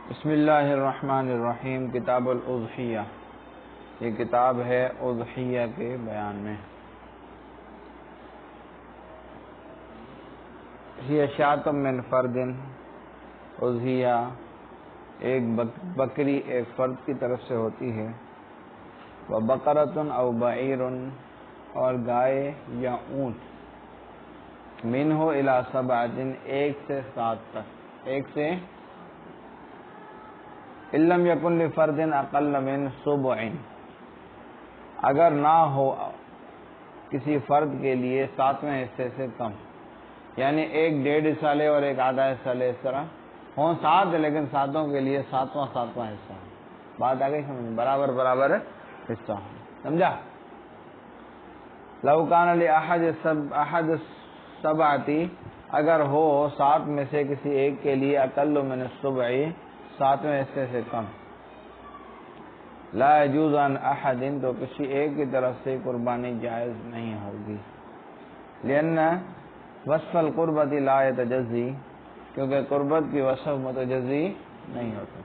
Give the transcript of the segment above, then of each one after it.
بسم اللہ الرحمن الرحیم۔ کتاب الاضحیہ، یہ کتاب ہے اضحیہ کے بیان میں۔ ہی شاۃ من فرد، اضحیہ ایک بکری ایک فرد کی طرف سے ہوتی ہے، وبقرۃ او بعیر، اور گائے یا اونٹ، منہ الی سبعۃ، ایک سے 7 تک، ایک سے ان لم یکن لفرد اقل من سبع، اگر نہ ہو کسی فرد کے لیے 7ویں حصے سے کم، یعنی ایک 1.5 حصہ لے اور ایک آدھا حصہ لے، اس طرح ہوں 7 لیکن 7 کے لیے 7واں حصہ، بات آ گئی سمجھ، برابر برابر حصہ، سمجھا؟ لو کان لاحد السبعۃ، اگر ہو 7 میں سے کسی ایک کے لیے اقل من السبع، 7ویں حصے سے کم، لا يجوز عن احد، تو کسی ایک کی طرف سے قربانی جائز نہیں ہوگی، لأن وصف القربۃ لا يتجزی، کیونکہ قربت کی وصف متجزی نہیں ہوتی۔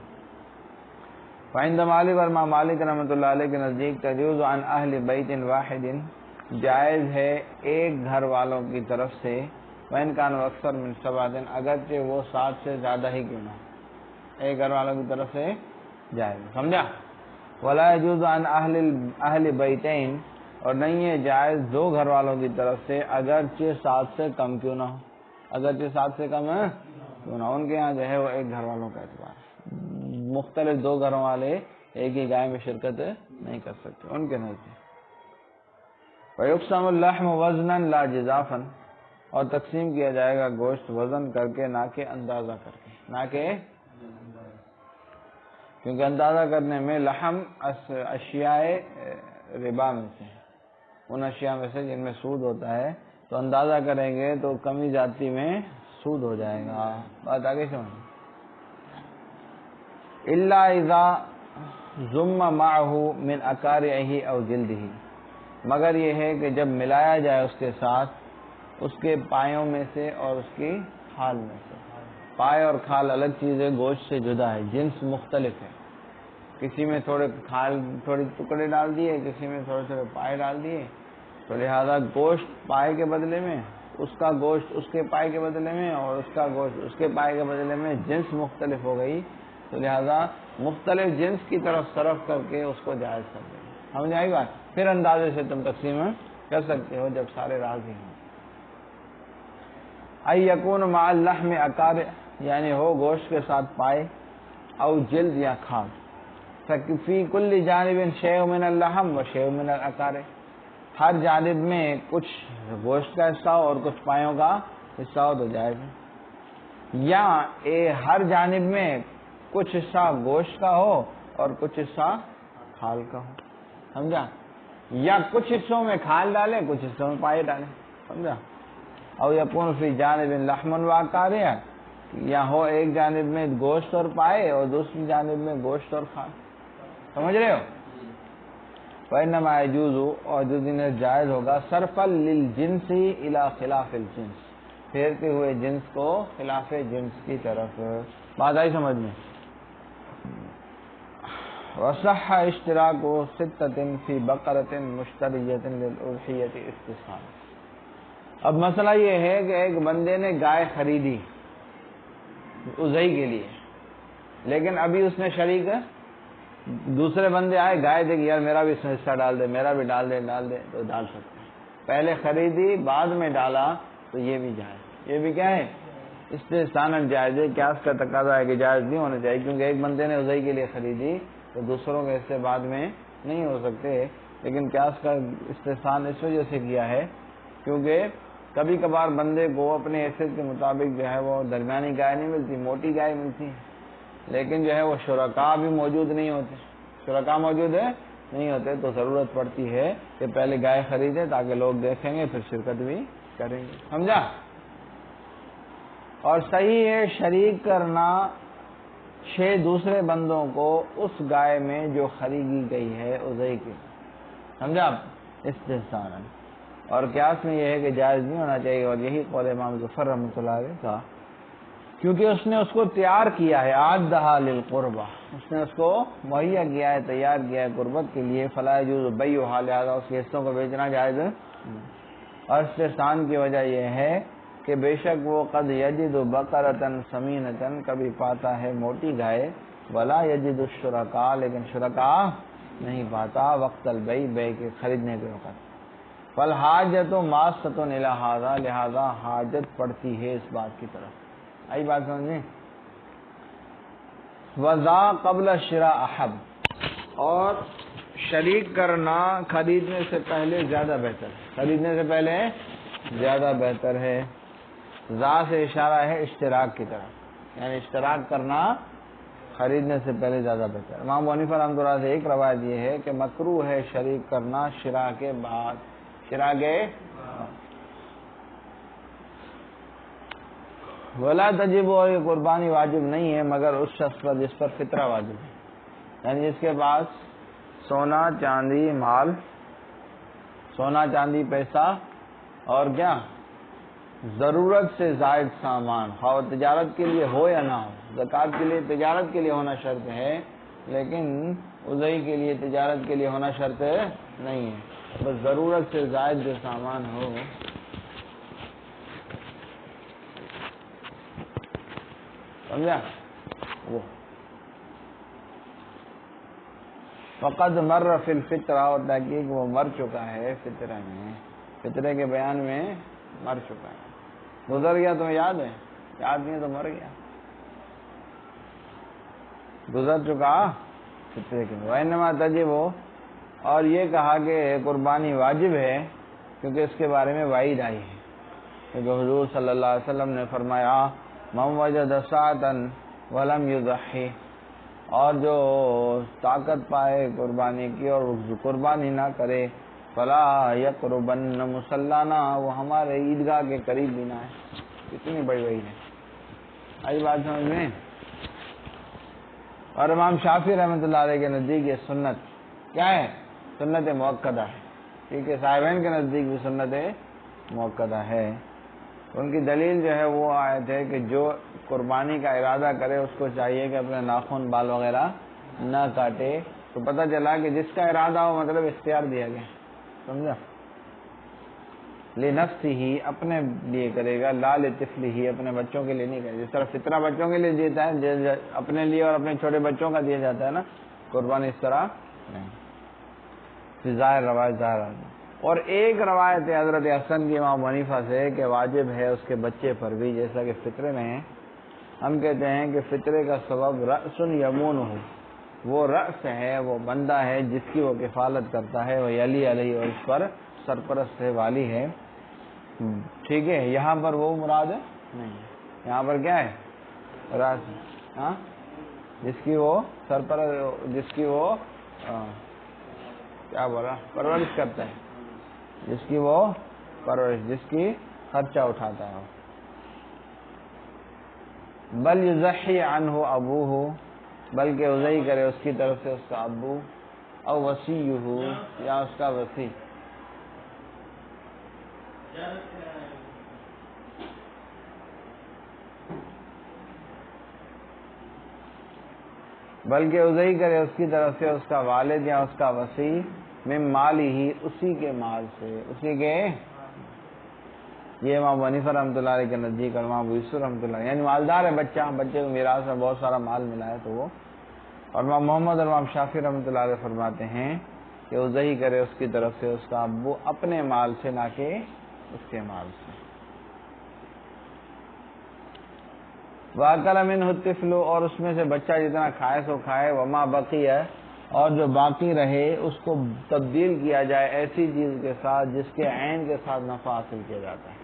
فعند مالک، اور امام مالک رحمۃ اللہ علیہ کے نزدیک تجوز عن اہل بیت واحد، جائز ہے ایک گھر والوں کی طرف سے، وإن كانوا اکثر من 7، اگرچہ وہ 7 سے زیادہ ہی کیوں نہ، ایک گھر والوں کی طرف سے جائز، سمجھا؟ ولا يجوز عن اہل بیتین، اور نہیں ہے جائز 2 گھر والوں کی طرف سے، اگرچہ 7 سے کم کیوں نہ ہو، اگرچہ 7 سے کم ہے کیوں نہ، ان کے ہاں جو ہے وہ ایک گھر والوں کا اعتبار، مختلف 2 گھروں والے ایک ہی گائے میں شرکت نہیں کر سکتے ان کے نزدیک۔ وَيُقْسَمُ اللَّحْمُ وَزْنًا لَا جِزَافًا، اور تقسیم کیا جائے گا گوشت وزن کر کے، نہ کہ اندازہ کر کے، نہ کہ، کیونکہ اندازہ کرنے میں لحم اشیاء ربا میں سے، ان اشیاء میں سے جن میں سود ہوتا ہے، تو اندازہ کریں گے تو کمی زیادتی میں سود ہو جائے گا، بات آگے سمجھ۔ الا اذا ضم معه من اقارعه او جلده، مگر یہ ہے کہ جب ملایا جائے اس کے ساتھ اس کے پایوں میں سے اور اس کی کھال میں سے، پائے اور کھال الگ چیز ہے، گوشت سے جدا ہے، جنس مختلف ہے، کسی میں تھوڑے کھال تھوڑے ٹکڑے ڈال دیے، کسی میں تھوڑے تھوڑے پائے ڈال دیے، تو لہذا گوشت پائے کے بدلے میں، اس کا گوشت اس کے پائے کے بدلے میں، اور اس کا گوشت اس کے پائے کے بدلے میں، جنس مختلف ہو گئی، تو لہذا مختلف جنس کی طرف صرف کر کے اس کو جائز کر دیں، سمجھ آئی بات؟ پھر اندازے سے تم تقسیم کر سکتے ہو جب سارے راضی ہوں۔ ای یکون مع اللحم اقارع، یعنی ہو گوشت کے ساتھ پائے، او جلد یا کھال، فی کل جانب شیء من اللحم و شیء من الاقارع، ہر جانب میں کچھ گوشت کا حصہ اور کچھ پایوں کا حصہ ہو تو جائز ہے، یا ہر جانب میں کچھ حصہ گوشت کا ہو اور کچھ حصہ کھال کا ہو، سمجھا؟ یا کچھ حصوں میں کھال ڈالے، کچھ حصوں میں پائے ڈالے، سمجھا؟ او یکون فی جانب لحم و اقارع، یا ہو ایک جانب میں گوشت اور پائے اور دوسری جانب میں گوشت اور کھال، سمجھ رہے ہو؟ فإنما يجوز، اور جو دن جائز ہوگا، صرفا للجنس الی خلاف الجنس، پھیرتے ہوئے جنس کو خلاف جنس کی طرف، بات آئی سمجھ میں؟ وصح اشتراک 6 فی بقرۃ مشتریۃ للأضحیۃ استصحاب، اب مسئلہ یہ ہے کہ ایک بندے نے گائے خریدی اضحی کے لیے، لیکن ابھی اس نے شریک دوسرے بندے آئے، گائے دے کہ یار میرا بھی اس میں حصہ ڈال دے، میرا بھی ڈال دے تو ڈال سکتے ہیں، پہلے خریدی بعد میں ڈالا تو یہ بھی جائز، یہ بھی کیا ہے؟ استحساناً جائز ہے، قیاس کا تقاضا ہے کہ جائز نہیں ہونا چاہیے، کیونکہ ایک بندے نے اضحی کے لیے خریدی تو دوسروں کے حصے بعد میں نہیں ہو سکتے، لیکن قیاس کا استحسان اس وجہ سے کیا ہے کیونکہ کبھی کبھار بندے کو اپنے حیثیت کے مطابق جو ہے وہ درمیانی گائے نہیں ملتی، موٹی گائے ملتی ہے، لیکن جو ہے وہ شرکاء بھی موجود نہیں ہوتے، شرکاء موجود ہے نہیں ہوتے، تو ضرورت پڑتی ہے کہ پہلے گائے خریدے تاکہ لوگ دیکھیں گے پھر شرکت بھی کریں گے، سمجھا؟ اور صحیح ہے شریک کرنا 6 دوسرے بندوں کو اس گائے میں جو خریدی گئی ہے اضحی کی، سمجھا؟ استحسان، اور قیاس میں یہ ہے کہ جائز نہیں ہونا چاہیے، اور یہی قول امام ظفر رحمۃ اللہ علیہ کا کیونکہ اس نے اس کو تیار کیا ہے، اعدھا للقربہ، اس نے اس کو مہیا کیا ہے، تیار کیا ہے قربت کے لیے، فلا یجوز بیعھا، لہذا اس کے حصوں کو بیچنا جائز ہے۔ اور استحسان کی وجہ یہ ہے کہ بے شک وہ قد یجد بقرۃ سمینۃ، کبھی پاتا ہے موٹی گائے، ولا یجد الشرکاء، لیکن شرکاء نہیں پاتا، وقت البیع، بیع کے خریدنے کے وقت۔ فالحاجۃ ماسۃ الی ھذا، لہذا حاجت پڑتی ہے اس بات کی طرف۔ آئی بات سمجھیں؟ وذا قبل الشراء احب، اور شریک کرنا خریدنے سے پہلے زیادہ بہتر ہے، خریدنے سے پہلے زیادہ بہتر ہے۔ ذا سے اشارہ ہے اشتراک کی طرف، یعنی اشتراک کرنا خریدنے سے پہلے زیادہ بہتر۔ امام ابو حنیفہ رحمۃ اللہ سے ایک روایت یہ ہے کہ مکروہ ہے شریک کرنا شراء کے بعد، شراء کے ولا تجب، اور یہ قربانی واجب نہیں ہے مگر اس شخص پر جس پر فطرہ واجب ہے، یعنی جس کے پاس سونا چاندی مال، سونا چاندی پیسہ اور کیا ضرورت سے زائد سامان، خواہ تجارت کے لیے ہو یا نہ ہو۔ زکوٰۃ کے لیے تجارت کے لیے ہونا شرط ہے، لیکن اضحی کے لیے تجارت کے لیے ہونا شرط نہیں ہے، بس ضرورت سے زائد جو سامان ہو۔ سمجھا؟ وہ فقد مر فی الفطرہ، اور تحقیق وہ مر چکا ہے فطرہ میں، فطرے کے بیان میں مر چکا ہے، گزر گیا، تمہیں یاد ہے؟ یاد نہیں تو مر گیا، گزر چکا فطرے کے میں۔ وانما تجب، اور یہ کہا کہ قربانی واجب ہے کیونکہ اس کے بارے میں وعید آئی ہے، کیونکہ حضور صلی اللہ علیہ وسلم نے فرمایا من وجد ساعۃ ولم یضحی، اور جو طاقت پائے قربانی کی اور قربانی نہ کرے، فلا یقربن مصلانا، وہ ہمارے عیدگاہ کے قریب بھی نہ ہے۔ کتنی بڑی وعید ہے، آئی بات سمجھ میں؟ اور امام شافعی رحمۃ اللہ علیہ کے نزدیک یہ سنت کیا ہے؟ سنت مؤکدہ ہے، کیونکہ صاحبین کے نزدیک بھی سنت مؤکدہ ہے۔ ان کی دلیل جو ہے وہ آیت ہے کہ جو قربانی کا ارادہ کرے اس کو چاہیے کہ اپنے ناخن بال وغیرہ نہ کاٹے، تو پتہ چلا کہ جس کا ارادہ ہو مطلب اختیار دیا گیا، سمجھا؟ لنفسہ، اپنے لیے کرے گا، لا لطفلہ، اپنے بچوں کے لیے نہیں کرے، جس طرح فطرہ بچوں کے لیے دیتا ہے اپنے لیے اور اپنے چھوٹے بچوں کا دیا جاتا ہے نا، قربانی اس طرح نہیں، ظاہر روایت ظاہر آدمی۔ اور ایک روایت ہے حضرت حسن کی امام حنیفہ سے کہ واجب ہے اس کے بچے پر بھی، جیسا کہ فطرے میں ہے۔ ہم کہتے ہیں کہ فطرے کا سبب رأس یمون ہو، وہ رأس ہے، وہ بندہ ہے جس کی وہ کفالت کرتا ہے، وہ یلی علیہ، اور اس پر سرپرست ہے، والی ہے، ٹھیک ہے۔ یہاں پر وہ مراد ہے نہیں، یہاں پر کیا ہے؟ رأس، ہاں، جس کی وہ سرپرست، جس کی وہ کیا بولا، پرورش کرتا ہے، جس کی وہ پرورش، جس کی خرچہ اٹھاتا ہے۔ بل یضحی عنہ ابوہ، بلکہ اضحی کرے اس کی طرف سے اس کا ابو، او وصیہ، یا اس کا وصی۔ بلکہ اضحی کرے اس کی طرف سے اس کا والد یا اس کا وصی، من مالی ہی، اسی کے مال سے، اسی کے، یہ امام حنیفہ رحمۃ اللہ علیہ کے نزدیک، اور امام ابو یوسف رحمۃ اللہ، یعنی مالدار ہے بچہ، بچے کو میراث میں بہت سارا مال ملا ہے تو وہ، اور امام محمد اور امام شافعی رحمۃ اللہ علیہ فرماتے ہیں کہ اضحی کرے اس کی طرف سے اس کا ابو، اپنے مال سے، نہ کہ اس کے مال سے۔ وَأَكَلَ مِنْهُ الطِّفْلُ، اور اس میں سے بچہ جتنا کھائے سو کھائے، وَمَا بَقِيَ، اور جو باقی رہے اس کو تبدیل کیا جائے ایسی چیز کے ساتھ جس کے عین کے ساتھ نفع حاصل کیا جاتا ہے۔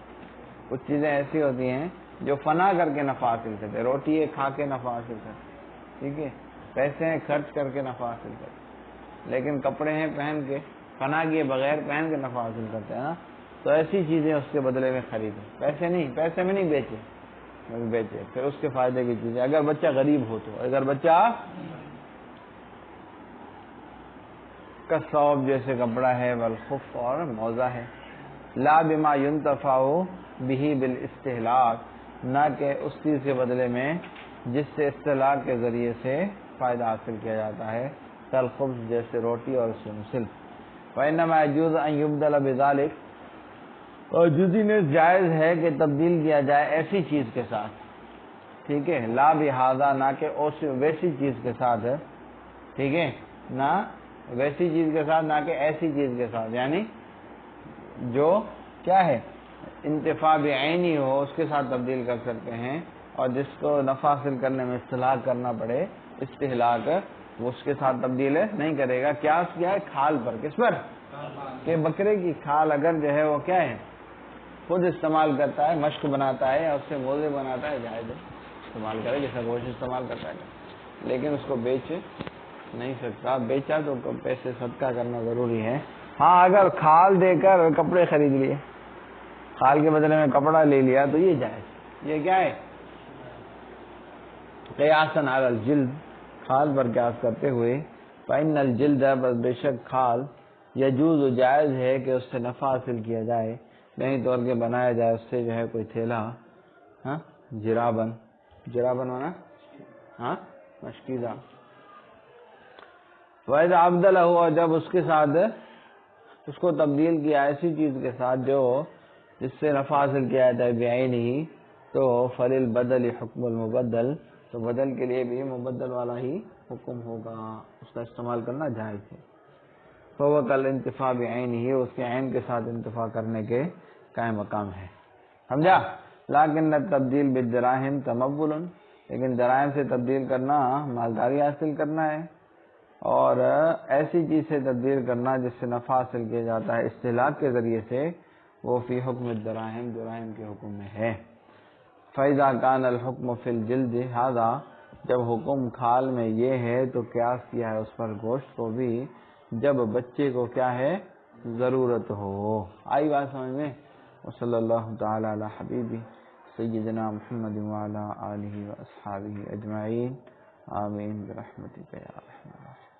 کچھ چیزیں ایسی ہوتی ہیں جو فنا کر کے نفع حاصل کرتے ہیں، روٹی ہے کھا کے نفع حاصل کرتے ہیں، ٹھیک ہے، پیسے ہیں خرچ کر کے نفع حاصل کرتے ہیں، لیکن کپڑے ہیں پہن کے، فنا کیے بغیر پہن کے نفع حاصل کرتے ہیں نا، تو ایسی چیزیں اس کے بدلے میں خریدیں، پیسے نہیں، پیسے میں نہیں بیچے، پھر اس کے فائدے کی چیزیں، اگر بچہ غریب ہو تو، اگر بچہ کا ثوب جیسے کپڑا ہے، والخف، اور موزہ ہے، لا بما ينتفع به بالاستهلاك، نہ کہ اس چیز کے بدلے میں جس سے اصطلاح کے ذریعے سے فائدہ حاصل کیا جاتا ہے، کالخبز جیسے روٹی اور اس سے مثل۔ وَإِنَّمَا يَجُوزُ أَن يُبْدَلَ بِذَلِكَ، اور جزینس جائز ہے کہ تبدیل کیا جائے ایسی چیز کے ساتھ، ٹھیک ہے، لا بہذا، نہ کہ ویسی چیز کے ساتھ، ٹھیک ہے، نہ ویسی چیز کے ساتھ، نہ کہ ایسی چیز کے ساتھ، یعنی جو کیا ہے انتفاع بعینی ہو اس کے ساتھ تبدیل کر سکتے ہیں، اور جس کو نفع حاصل کرنے میں استہلاک کرنا پڑے، استہلاک، وہ اس کے ساتھ تبدیل نہیں کرے گا۔ قیاس کیا ہے؟ کھال پر، کس پر؟ کہ بکرے کی کھال اگر جو ہے وہ کیا ہے خود استعمال کرتا ہے، مشق بناتا ہے یا اس سے موزے بناتا ہے، جائز ہے استعمال کرے، جیسا گوشت استعمال کرتا ہے، لیکن اس کو بیچ نہیں سکتا، بیچا تو پیسے صدقہ کرنا ضروری ہے۔ ہاں اگر کھال دے کر کپڑے خرید لیے، کھال کے بدلے میں کپڑا لے لیا تو یہ جائز، یہ کیا ہے قیاساً علی الجلد، کھال پر قیاس کرتے ہوئے، فإن الجلد، بس بے شک کھال، یجوز، جائز ہے کہ اس سے نفع حاصل کیا جائے، نہیں طور کے بنایا جائے اس سے جو ہے کوئی تھیلا، ہاں جرابن، جرابن ہونا ہاں مشکیزہ، وَإِذَا أَبْدَلَهُ، اور جب اس کے ساتھ اس کو تبدیل کیا ایسی چیز کے ساتھ جو جس سے نفع حاصل کیا جاتا ہے بعینہ، تو فَلِلْبَدَلِ حُکْمُ الْمُبَدَّل، تو بدل کے لیے بھی مبدل والا ہی حکم ہوگا، اس کا استعمال کرنا جائز ہے۔ فَهُوَ كَالْانْتِفَاعِ بِعَيْنِهِ، اس کے عین کے ساتھ انتفاع کرنے کے قائم مقام ہے، سمجھا؟ لیکن التبدیل بالدراہم تمول، لیکن دراہم سے تبدیل کرنا مالداری حاصل کرنا ہے، اور ایسی چیز سے تبدیل کرنا جس سے نفع حاصل کیا جاتا ہے استہلاک کے ذریعے سے، وہ فی حکم الدراہم، دراہم کے حکم میں ہے۔ فَإِذَا كَانَ الْحُكْمُ فِي الْجِلْدِ هَذَا، جب حکم کھال میں یہ ہے تو قیاس کیا ہے اس پر گوشت کو بھی، جب بچے کو کیا ہے ضرورت ہو۔ آئی بات سمجھ میں؟ وصلی اللہ تعالی علی حبیبی سیدنا محمد وعلی آلہ واصحابہ اجمعین، آمین برحمتک یا ارحم الراحمین۔